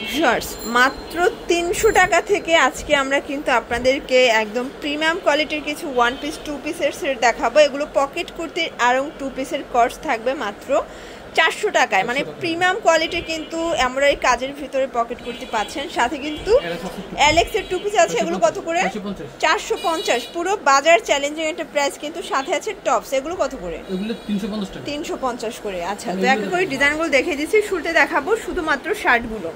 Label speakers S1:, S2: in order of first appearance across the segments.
S1: Viewers মাত্র 300 টাকা থেকে আজকে আমরা কিন্তু আপনাদেরকে একদম প্রিমিয়াম কোয়ালিটির কিছু ওয়ান পিস টু পিসের সেট দেখাবো। এগুলো পকেট কুর্তির আরং টু পিসের কস্ট থাকবে মাত্র 400 টাকায়। মানে প্রিমিয়াম কোয়ালিটি কিন্তু আমরা এই কাজের ভিতরে পকেট কুর্তি পাচ্ছেন। সাথে কিন্তু অ্যালেক্সের টু পিস আছে, এগুলো কত করে? 450। পুরো বাজার চ্যালেঞ্জিং একটা প্রাইস কিন্তু। সাথে আছে টপস, এগুলো কত করে?
S2: এগুলো 350 টাকা।
S1: 350 করে। আচ্ছা, তো একটা করে ডিজাইনগুলো দেখিয়ে দিচ্ছি। শুরুতে দেখাবো শুধুমাত্র শার্টগুলো।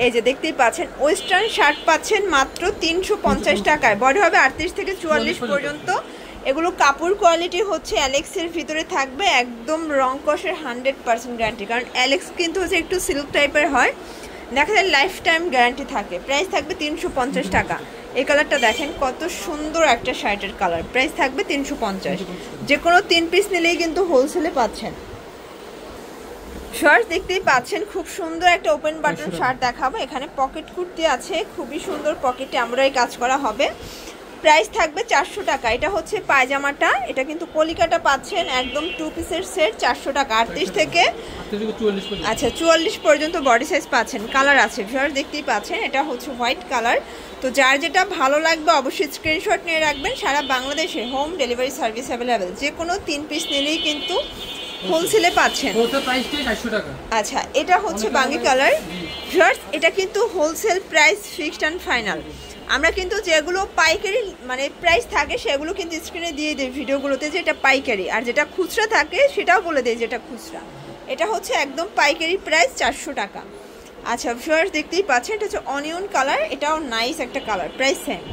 S1: এই যে দেখতেই পাচ্ছেন ওয়েস্টার্ন শার্ট পাচ্ছেন মাত্র 350 টাকায়। বডি হবে 38 থেকে 44 পর্যন্ত। এগুলো কাপড় কোয়ালিটি হচ্ছে অ্যালেক্সের ভিতরে থাকবে, একদম রং কষের 100% গ্যারান্টি। কারণ অ্যালেক্স কিন্তু হচ্ছে একটু সিল্ক টাইপের হয়, দেখা যায় লাইফ টাইম গ্যারান্টি থাকে। প্রাইস থাকবে 350 টাকা। এই কালারটা দেখেন কত সুন্দর একটা শার্টের কালার, প্রাইস থাকবে 350। যে কোনো 3 পিস নিলেই কিন্তু হোলসেলে পাচ্ছেন। শার্ট দেখতেই পাচ্ছেন খুব সুন্দর একটা ওপেন বাটন শার্ট দেখাবো। এখানে পকেট কুর্তি আছে, খুবই সুন্দর পকেটে আমরাই কাজ করা হবে। প্রাইস থাকবে 400 টাকা। এটা হচ্ছে পায়জামাটা, এটা কিন্তু কলিকাটা পাচ্ছেন একদম টু পিসের সেট 400 টাকা। 38 থেকে আচ্ছা 44 পর্যন্ত বডি সাইজ পাচ্ছেন। কালার আছে ভিউয়ার দেখতেই পাচ্ছেন, এটা হচ্ছে হোয়াইট কালার। তো যার যেটা ভালো লাগবে অবশ্যই স্ক্রিনশট নিয়ে রাখবেন। সারা বাংলাদেশে হোম ডেলিভারি সার্ভিস অ্যাভেলেবেল। যে কোনো 3 পিস নিলেই কিন্তু হোলসেলে পাচ্ছেন। আচ্ছা, এটা হচ্ছে বাঙ্গি কালার ভিউয়ার্স, এটা কিন্তু wholesale price fixed and final. আমরা কিন্তু যেগুলো পাইকারি মানে প্রাইস থাকে সেগুলো কিন্তু স্ক্রিনে দিয়ে দিই ভিডিওগুলোতে যে এটা পাইকারি, আর যেটা খুচরা থাকে সেটাও বলে দেয় যেটা খুচরা। এটা হচ্ছে একদম পাইকারি প্রাইস 400 টাকা। আচ্ছা ভিউয়ার্স দেখতেই পাচ্ছেন, এটা হচ্ছে অনিয়ন কালার, এটাও নাইস একটা কালার, প্রাইস সেম।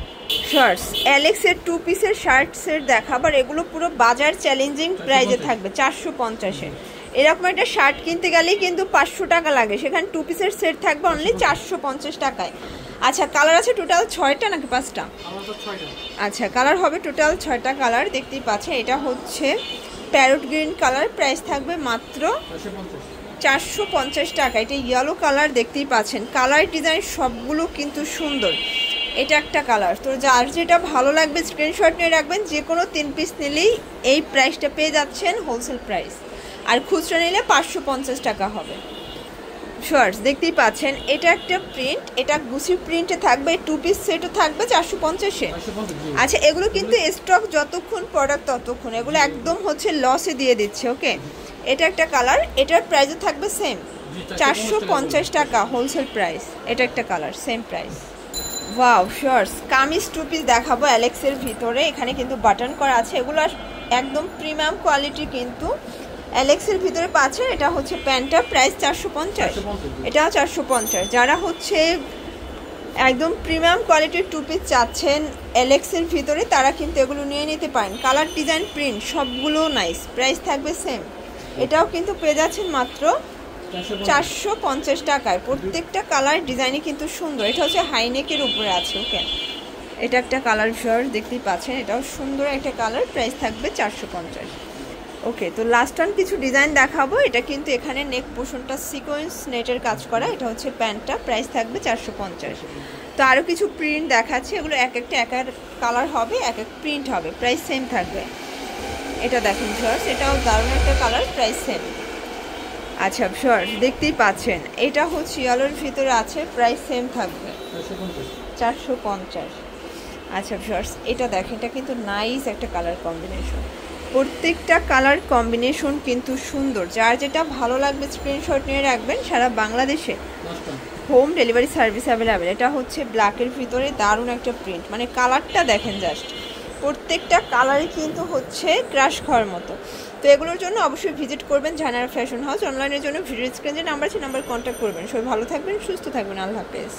S1: শার্টস অ্যালেক্সের টু পিসের শার্ট সেট দেখাবার, এগুলো পুরো বাজার চ্যালেঞ্জিং প্রাইসে থাকবে 450-এ। এরকম একটা শার্ট কিনতে গেলেই কিন্তু 500 টাকা লাগে, সেখানে টু পিসের সেট থাকবে অনলি 450 টাকায়। আচ্ছা, কালার আছে টোটাল 6টা নাকি 5টা? আচ্ছা, কালার হবে টোটাল 6টা কালার দেখতেই পাচ্ছেন। এটা হচ্ছে প্যারট গ্রিন কালার, প্রাইস থাকবে মাত্র 450 টাকা। এটা ইয়েলো কালার দেখতেই পাচ্ছেন, কালার ডিজাইন সবগুলো কিন্তু সুন্দর। এটা একটা কালার। তো যার যেটা ভালো লাগবে স্ক্রিনশট নিয়ে রাখবেন। যে কোনো 3 পিস নিলেই এই প্রাইসটা পেয়ে যাচ্ছেন হোলসেল প্রাইস, আর খুচরা নিলে 550 টাকা হবে। শর্টস দেখতেই পাচ্ছেন, এটা একটা প্রিন্ট, এটা গুচি প্রিন্টে থাকবে, টু পিস সেটও থাকবে 450-এ। আচ্ছা, এগুলো কিন্তু স্টক যতক্ষণ প্রোডাক্ট ততক্ষণ, এগুলো একদম হচ্ছে লসে দিয়ে দিচ্ছে। ওকে, এটা একটা কালার, এটার প্রাইসও থাকবে সেম 450 টাকা হোলসেল প্রাইস। এটা একটা colour, same price. Wow shorts kameez two piece দেখাবো অ্যালেক্সের ভিতরে। এখানে কিন্তু বাটন করা আছে, এগুলো একদম প্রিমিয়াম কোয়ালিটি কিন্তু অ্যালেক্সের ভিতরে পাচ্ছেন। এটা হচ্ছে প্যান্টটা, প্রাইস 450, এটাও 450। যারা হচ্ছে একদম প্রিমিয়াম কোয়ালিটির টু পিস চাচ্ছেন অ্যালেক্সের ভিতরে তারা কিন্তু এগুলো নিয়ে নিতে পারেন। কালার ডিজাইন প্রিন্ট সবগুলো নাইস, প্রাইস থাকবে সেম। এটাও কিন্তু পেয়ে যাচ্ছেন মাত্র 450 টাকায়। প্রত্যেকটা কালার ডিজাইনই কিন্তু সুন্দর। এটা হচ্ছে হাইনেকের উপরে আছে। ওকে, এটা একটা কালার ভিউয়ার দেখতেই পাচ্ছেন, এটাও সুন্দর একটা কালার, প্রাইস থাকবে 450। ওকে, তো লাস্ট অন কিছু ডিজাইন দেখাবো। এটা কিন্তু এখানে নেক পোর্শনটা সিকোয়েন্স নেটের কাজ করা, এটা হচ্ছে প্যান্টটা, প্রাইস থাকবে 450। তো আরও কিছু প্রিন্ট দেখাচ্ছি, এগুলো এক একটা এক এক কালার হবে, এক এক প্রিন্ট হবে, প্রাইস সেম থাকবে। এটা দেখেন ভিউয়ার্স, এটাও দারুণ একটা কালার, প্রাইস সেম। আচ্ছা ভিউয়ার্স দেখতেই পাচ্ছেন, এটা হচ্ছে ইয়েলোর ভিতরে আছে, প্রাইস সেম থাকবে 450। আচ্ছা ভিউয়ার্স এটা দেখেন, এটা কিন্তু নাইস একটা কালার কম্বিনেশন, প্রত্যেকটা কালার কম্বিনেশন কিন্তু সুন্দর। যার যেটা ভালো লাগবে স্ক্রিনশট নিয়ে রাখবেন। সারা বাংলাদেশে হোম ডেলিভারি সার্ভিস অ্যাভেলেবেল। এটা হচ্ছে ব্ল্যাকের ভিতরে দারুণ একটা প্রিন্ট, মানে কালারটা দেখেন জাস্ট, প্রত্যেকটা কালারই কিন্তু হচ্ছে ক্রাশ খাওয়ার মতো। তো এগুলোর জন্য অবশ্যই ভিজিট করবেন জাহানারা ফ্যাশন হাউস। অনলাইনের জন্য ভিডিও স্ক্রিনে যে নাম্বার আছে নাম্বার কন্ট্যাক্ট করবেন। সবাই ভালো থাকবেন, সুস্থ থাকবেন, আল্লাহ হাফেজ।